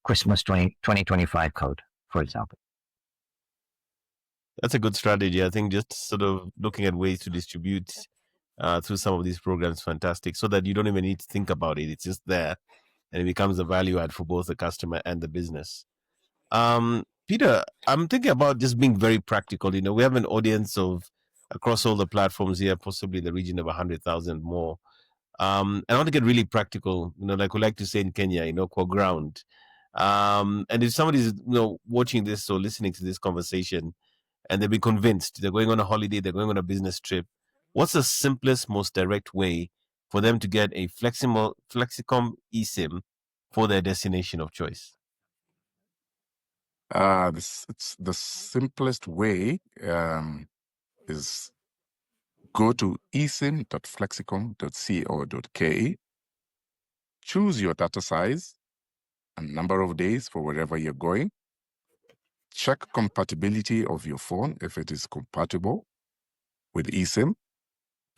Christmas 2025 code, for example.
That's a good strategy. I think just sort of looking at ways to distribute through some of these programs, fantastic, so that you don't even need to think about it. It's just there, and it becomes a value add for both the customer and the business. Peter, I'm thinking about just being very practical. We have an audience of across all the platforms here, possibly the region of 100,000 more. And I want to get really practical, like we like to say in Kenya, core ground. And if somebody's, watching this or listening to this conversation and they've been convinced they're going on a holiday, they're going on a business trip, what's the simplest, most direct way for them to get a Flexicom eSIM for their destination of choice?
It's the simplest way is go to eSIM.flexicom.co.ke, choose your data size and number of days for wherever you're going, check compatibility of your phone if it is compatible with eSIM,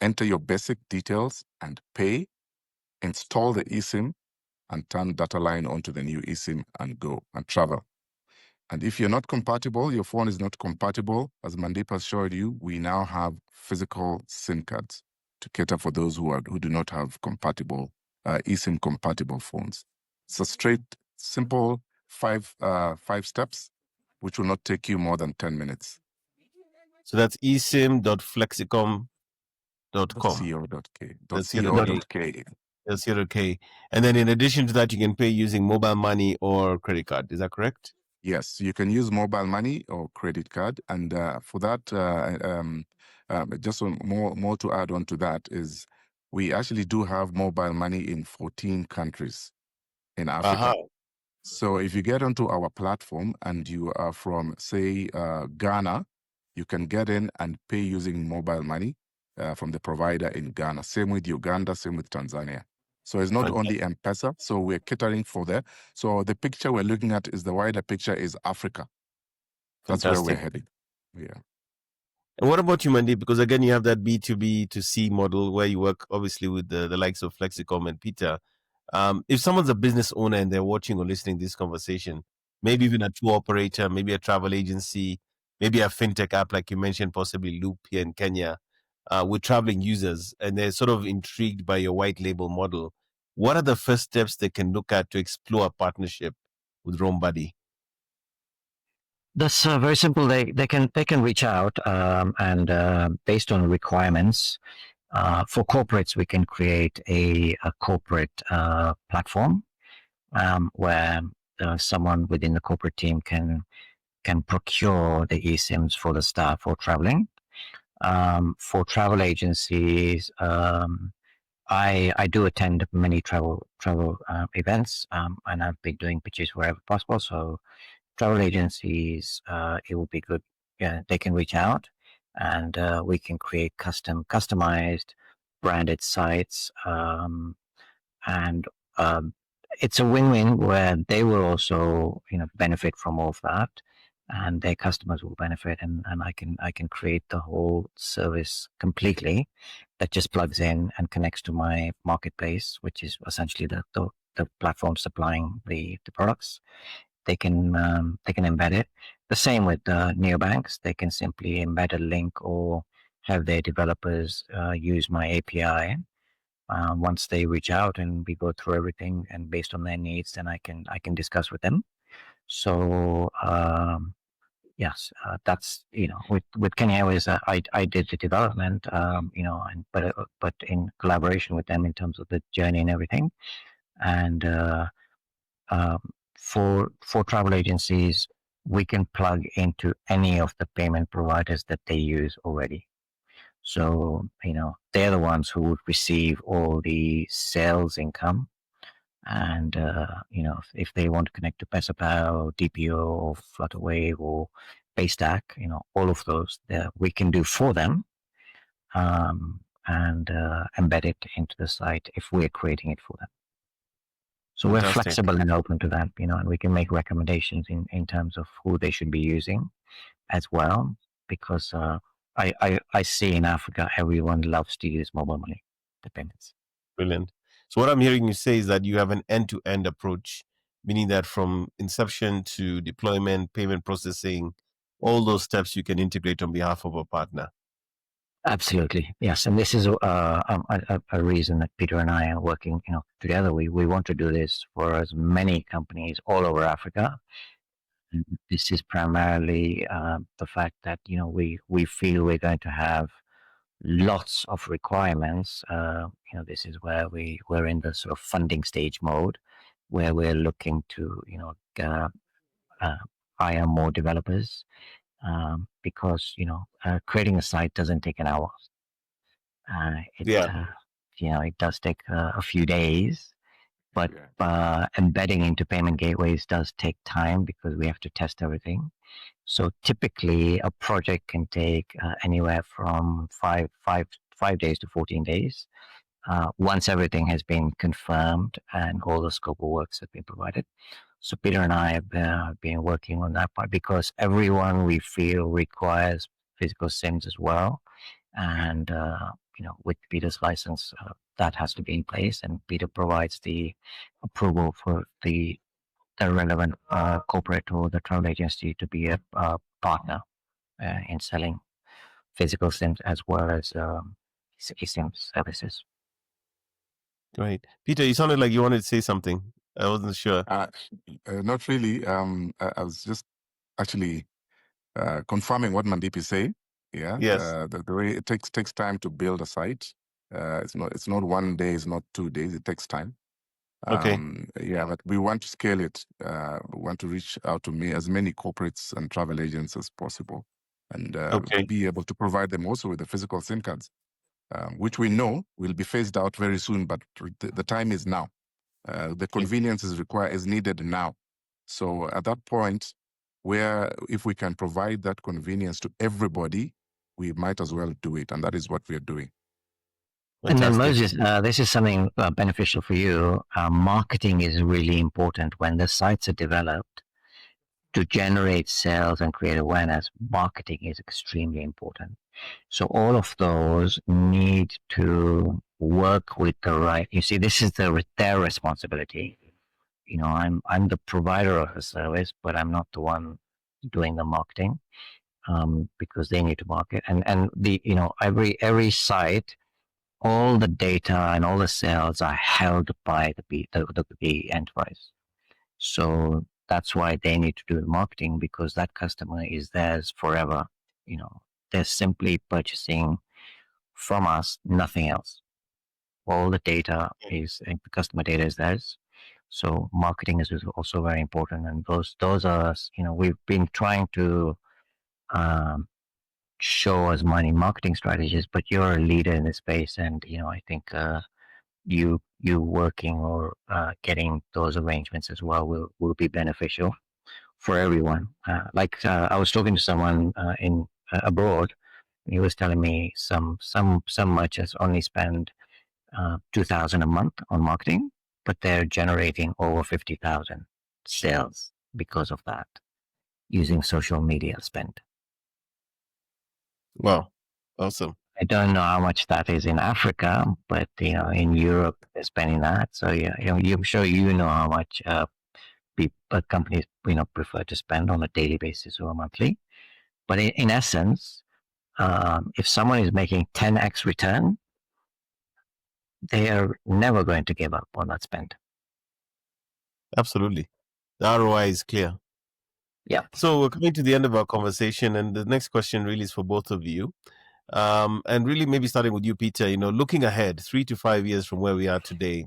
enter your basic details and pay, install the eSIM and turn data line onto the new eSIM and go and travel. And if you're not compatible, your phone is not compatible, as Mandeep has showed you, we now have physical SIM cards to cater for those who do not have compatible eSIM compatible phones. It's a straight, simple five steps, which will not take you more than 10 minutes.
So that's eSIM.flexicom.com.
.co.ke.
And then in addition to that, you can pay using mobile money or credit card. Is that correct?
Yes, you can use mobile money or credit card. And for that, just more to add on to that is we actually do have mobile money in 14 countries in Africa. So if you get onto our platform and you are from, say, Ghana, you can get in and pay using mobile money from the provider in Ghana. Same with Uganda, same with Tanzania. So it's not only M-Pesa, so we're catering for that. So the picture we're looking at is the wider picture is Africa. That's where we're heading. Yeah.
And what about you, Mandeep? Because again, you have that B2B to C model where you work obviously with the likes of Flexicom and Peter. If someone's a business owner and they're watching or listening to this conversation, maybe even a tour operator, maybe a travel agency, maybe a fintech app like you mentioned, possibly Loop here in Kenya, with traveling users, and they're sort of intrigued by your white label model, what are the first steps they can look at to explore a partnership with RoamBuddy?
That's very simple. They can reach out, and based on requirements, for corporates, we can create a corporate platform where someone within the corporate team can procure the eSIMs for the staff for traveling. For travel agencies, I do attend many travel events, and I've been doing pitches wherever possible. So travel agencies, it will be good. Yeah, they can reach out, and we can create customized, branded sites, and um, it's a win-win where they will also benefit from all of that, and their customers will benefit, and I can create the whole service completely that just plugs in and connects to my marketplace, which is essentially the platform supplying the products. They can embed it. The same with neobanks. They can simply embed a link or have their developers use my API. Once they reach out and we go through everything, and based on their needs, then I can discuss with them. So yes, that's with Kenya Airways, I did the development, but in collaboration with them in terms of the journey and everything. And um, for travel agencies, we can plug into any of the payment providers that they use already. So they're the ones who would receive all the sales income, and if they want to connect to PesaPal, DPO, or Flutterwave, or Paystack, all of those we can do for them, and embed it into the site if we're creating it for them. So we're
Fantastic.
flexible and open to that, and we can make recommendations in terms of who they should be using as well, because I see in Africa everyone loves to use mobile money, the payments.
Brilliant. So what I'm hearing you say is that you have an end-to-end approach, meaning that from inception to deployment, payment processing, all those steps you can integrate on behalf of a partner.
Absolutely, yes. And this is a reason that Peter and I are working, together. We want to do this for as many companies all over Africa. And this is primarily the fact that we feel we're going to have lots of requirements. This is where we're in the sort of funding stage mode, where we're looking to hire more developers, because creating a site doesn't take an hour.
Yeah.
It does take a few days, but embedding into payment gateways does take time because we have to test everything. So typically, a project can take anywhere from five days to 14 days. Once everything has been confirmed and all the scope of works have been provided. So Peter and I have been working on that part, because everyone we feel requires physical SIMs as well. And with Peter's license, that has to be in place, and Peter provides the approval for the relevant corporate or the travel agency to be a partner in selling physical SIMs as well as eSIM services.
Great. Peter, you sounded like you wanted to say something. I wasn't sure.
Not really. I was just actually confirming what Mandeep is saying. Yeah.
Yes.
The way it takes time to build a site. It's not 1 day. It's not 2 days. It takes time.
Okay.
Yeah, but we want to scale it. We want to reach out to as many corporates and travel agents as possible, and be able to provide them also with the physical SIM cards, which we know will be phased out very soon. But the time is now. The convenience is needed now. So at that point, where if we can provide that convenience to everybody, we might as well do it, and that is what we are doing.
And then Moses, this is something beneficial for you. Marketing is really important when the sites are developed to generate sales and create awareness. Marketing is extremely important. So all of those need to work with the right. You see, this is their responsibility. I'm the provider of the service, but I'm not the one doing the marketing. because they need to market. And the every site, all the data and all the sales are held by the enterprise. So that's why they need to do the marketing, because that customer is theirs forever. They're simply purchasing from us, nothing else. All the data is the customer data is theirs. So marketing is also very important, and those are we've been trying to um, show as many marketing strategies, but you're a leader in this space, and I think you working or getting those arrangements as well will be beneficial for everyone. I was talking to someone in abroad. He was telling me some merchants only spend 2,000 a month on marketing, but they're generating over 50,000 sales because of that, using social media spend.
Wow, awesome.
I don't know how much that is in Africa, but in Europe they're spending that. So yeah, I'm sure how much companies prefer to spend on a daily basis or a monthly. But in essence, if someone is making 10x return, they are never going to give up on that spend.
Absolutely. The ROI is clear.
Yeah.
So we're coming to the end of our conversation, and the next question really is for both of you. And really maybe starting with you, Peter, looking ahead 3 to 5 years from where we are today,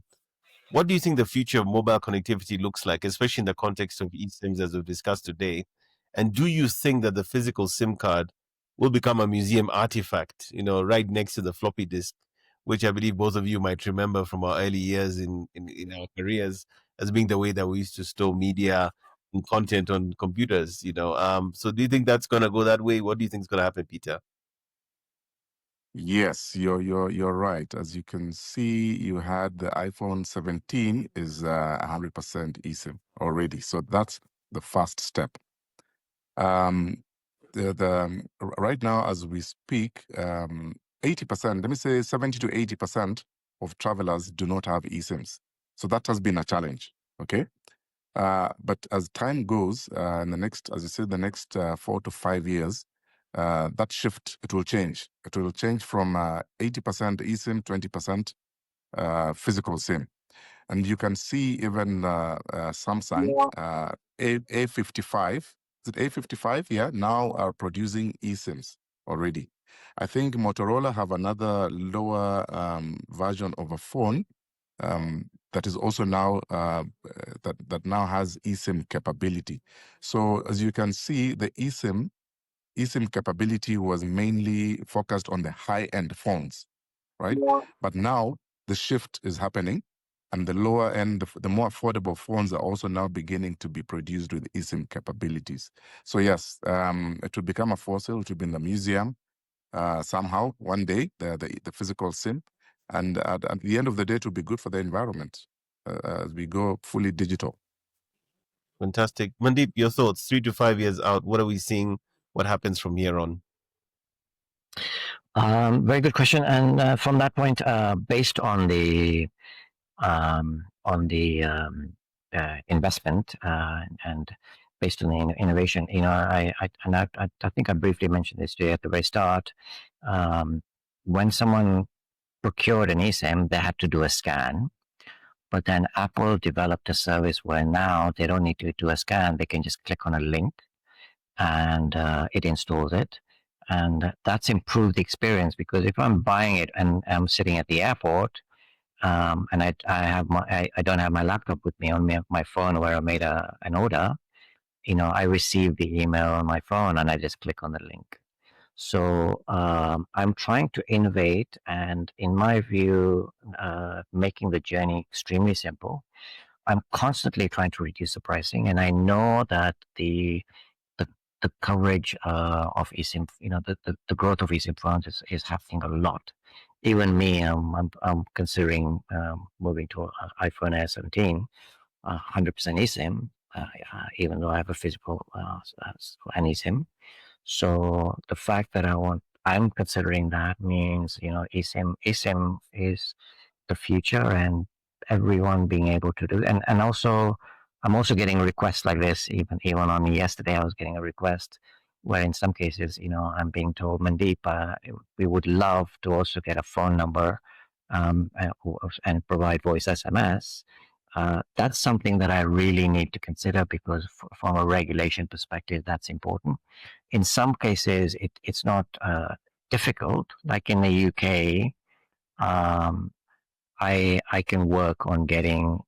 what do you think the future of mobile connectivity looks like, especially in the context of eSIMs as we've discussed today? And do you think that the physical SIM card will become a museum artifact, right next to the floppy disk, which I believe both of you might remember from our early years in our careers as being the way that we used to store media and content on computers, So do you think that's going to go that way? What do you think is going to happen, Peter?
Yes, you're right. As you can see, you had the iPhone 17 is 100% eSIM already. So that's the first step. Right now, as we speak, 80%, let me say 70 to 80% of travelers do not have eSIMs. So that has been a challenge. Okay. But as time goes, in the next, as you said, the next 4 to 5 years, that shift, it will change. It will change from 80% eSIM, 20% physical SIM. And you can see even Samsung A55, is it A55? Yeah, now are producing eSIMs already. I think Motorola have another lower version of a phone that is also now that now has eSIM capability. So as you can see, the eSIM capability was mainly focused on the high-end phones, right? But now the shift is happening, and the lower end, the more affordable phones are also now beginning to be produced with eSIM capabilities. So yes, it will become a fossil. It will be in the museum somehow one day, the physical SIM. And at the end of the day, it will be good for the environment as we go fully digital.
Fantastic. Mandeep, your thoughts, 3 to 5 years out, what are we seeing? What happens from here on?
Very good question. And from that point, based on the investment and based on the innovation, I think I briefly mentioned this to you at the very start. When someone procured an eSIM, they had to do a scan. But then Apple developed a service where now they don't need to do a scan. They can just click on a link and it installs it. And that's improved the experience, because if I'm buying it and I'm sitting at the airport and I don't have my laptop with me on my phone where I made an order, I receive the email on my phone and I just click on the link. So I'm trying to innovate, and in my view, making the journey extremely simple. I'm constantly trying to reduce the pricing, and I know that the coverage of eSIM, the growth of eSIM phones is happening a lot. Even me, I'm considering moving to an iPhone Air 17, 100% eSIM, even though I have a physical an eSIM. So the fact that I'm considering that means, eSIM is the future, and everyone being able to do it. And also, I'm also getting requests like this. Even on yesterday, I was getting a request. where in some cases, I'm being told, Mandeep, we would love to also get a phone number and provide voice SMS. That's something that I really need to consider because from a regulation perspective, that's important. In some cases, it's not difficult. Like in the UK, I can work on getting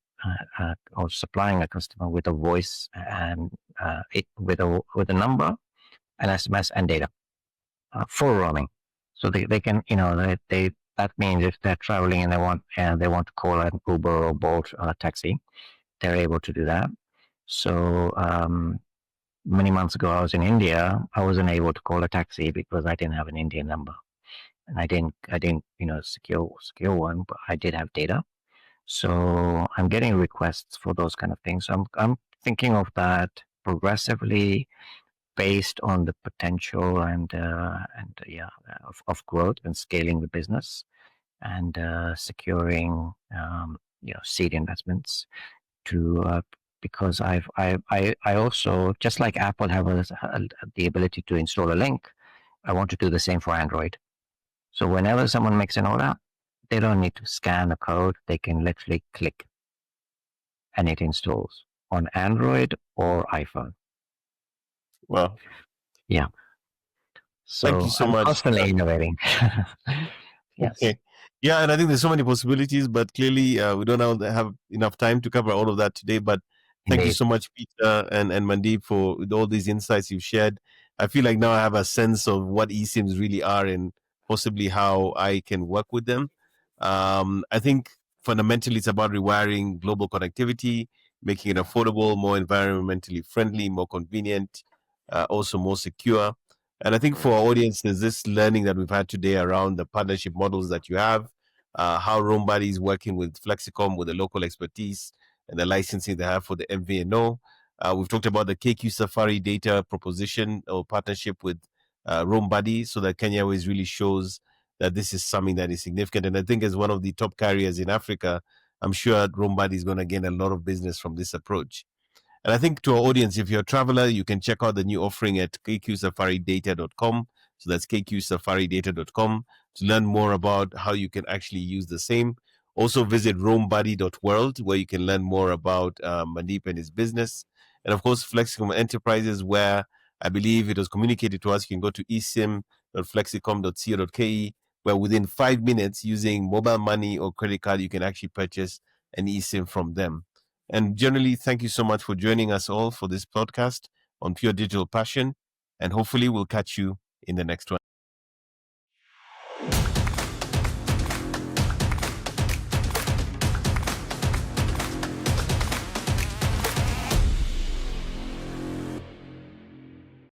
or supplying a customer with a voice and with a number, an SMS, and data for roaming. So they can they that means if they're traveling and they want to call an Uber or Bolt or a taxi, they're able to do that. So many months ago, I was in India. I wasn't able to call a taxi because I didn't have an Indian number, and I didn't secure one, but I did have data. So I'm getting requests for those kind of things. So I'm thinking of that progressively based on the potential and of growth and scaling the business and securing seed investments to because I also, just like Apple have the ability to install a link, I want to do the same for Android. So whenever someone makes an order, they don't need to scan the code. They can literally click and it installs on Android or iPhone.
Wow.
Yeah. So
Thank you so
I'm
much.
constantly innovating. Yes.
Okay. Yeah, and I think there's so many possibilities, but clearly we don't have enough time to cover all of that today. But thank you
Indeed.
so much, Peter and Mandeep, for all these insights you've shared. I feel like now I have a sense of what eSIMs really are and possibly how I can work with them. I think fundamentally it's about rewiring global connectivity, making it affordable, more environmentally friendly, more convenient, also more secure. And I think for our audience, there's this learning that we've had today around the partnership models that you have, how RoamBuddy is working with Flexicom with the local expertise and the licensing they have for the MVNO. We've talked about the KQ Safari data proposition or partnership with RoamBuddy, so that Kenya Airways really shows that this is something that is significant. And I think as one of the top carriers in Africa, I'm sure RoamBuddy is going to gain a lot of business from this approach. And I think to our audience, if you're a traveler, you can check out the new offering at kqsafaridata.com. So that's kqsafaridata.com to learn more about how you can actually use the same. Also visit roambuddy.world where you can learn more about Mandeep and his business. And of course, Flexicom Enterprises, where I believe it was communicated to us, you can go to esim.flexicom.co.ke, where within 5 minutes using mobile money or credit card, you can actually purchase an eSIM from them. And generally, thank you so much for joining us all for this podcast on Pure Digital Passion. And hopefully, we'll catch you in the next one.